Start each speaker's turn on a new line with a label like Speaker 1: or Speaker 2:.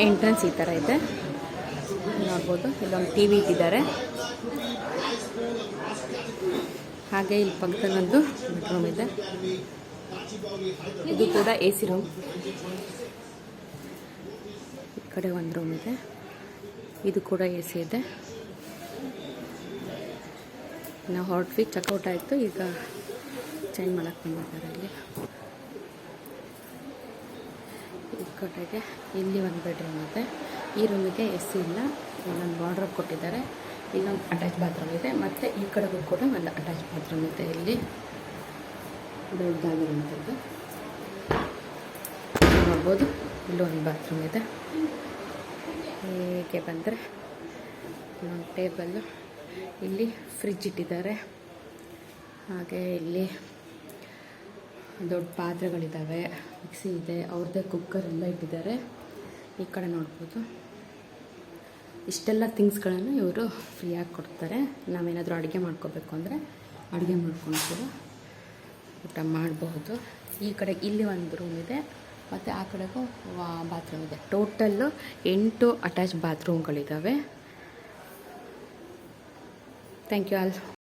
Speaker 1: Entrance ಈ ಥರ ಇದೆ ನೋಡ್ಬೋದು. ಇಲ್ಲೊಂದು ಟಿ ವಿ ಇಟ್ಟಿದ್ದಾರೆ. ಹಾಗೆ ಇಲ್ಲಿ ಪಕ್ಕದಲ್ಲೊಂದು ಬೆಡ್ರೂಮ್ ಇದೆ. ಇದು ಕೂಡ ಎ ಸಿ ರೂಮ್. ಈ ಕಡೆ ಒಂದು ರೂಮ್ ಇದೆ, ಇದು ಕೂಡ ಎ ಸಿ ಇದೆ. ನಾವು ಹೊರಟ್ವಿ, ಚೆಕ್ಔಟ್ ಆಯಿತು. ಈಗ ಚೇಂಜ್ ಮಾಡಕ್ಕೆ ಬಂದಿದ್ದಾರೆ. ಇಲ್ಲಿ ಈ ಕಡೆಗೆ ಇಲ್ಲಿ ಒಂದು ಬೆಡ್ರೂಮ್ ಇದೆ. ಈ ರೂಮಿಗೆ ಎ ಸಿ ಇಲ್ಲ, ಇಲ್ಲೊಂದು ವಾರ್ಡ್ರೋಬ್ ಕೊಟ್ಟಿದ್ದಾರೆ. ಇಲ್ಲೊಂದು ಅಟ್ಯಾಚ್ ಬಾತ್ರೂಮ್ ಇದೆ, ಮತ್ತು ಈ ಕಡೆಗೂ ಕೂಡ ಒಂದು ಅಟ್ಯಾಚ್ ಬಾತ್ರೂಮ್ ಇದೆ. ಇಲ್ಲಿ ದೊಡ್ಡದಾಗಿರುವಂಥದ್ದು ನೋಡ್ಬೋದು. ಇಲ್ಲೊಂದು ಬಾತ್ರೂಮ್ ಇದೆ. ಹೀಗೆ ಬಂದರೆ ಇಲ್ಲೊಂದು ಟೇಬಲ್ಲು, ಇಲ್ಲಿ ಫ್ರಿಜ್ ಇಟ್ಟಿದ್ದಾರೆ. ಹಾಗೆ ಇಲ್ಲಿ ದೊಡ್ಡ ಪಾತ್ರೆಗಳಿದ್ದಾವೆ, ಮಿಕ್ಸಿ ಇದೆ, ಅವ್ರದ್ದೇ ಕುಕ್ಕರ್ ಎಲ್ಲ ಇಟ್ಟಿದ್ದಾರೆ. ಈ ಕಡೆ ನೋಡ್ಬೋದು. ಇಷ್ಟೆಲ್ಲ ಥಿಂಗ್ಸ್ಗಳನ್ನು ಇವರು ಫ್ರೀಯಾಗಿ ಕೊಡ್ತಾರೆ. ನಾವೇನಾದರೂ ಅಡುಗೆ ಮಾಡ್ಕೋಬೇಕು ಅಂದರೆ ಅಡುಗೆ ಮಾಡ್ಕೊಂಡು ಕೂಡ ಊಟ ಮಾಡಬಹುದು. ಈ ಕಡೆ ಇಲ್ಲಿ ಒಂದು ರೂಮ್ ಇದೆ, ಮತ್ತು ಆ ಕಡೆಗೂ ಬಾತ್ರೂಮ್ ಇದೆ. ಟೋಟಲ್ಲು 8 ಅಟ್ಯಾಚ್ ಬಾತ್ರೂಮ್ಗಳಿದ್ದಾವೆ. Thank you all.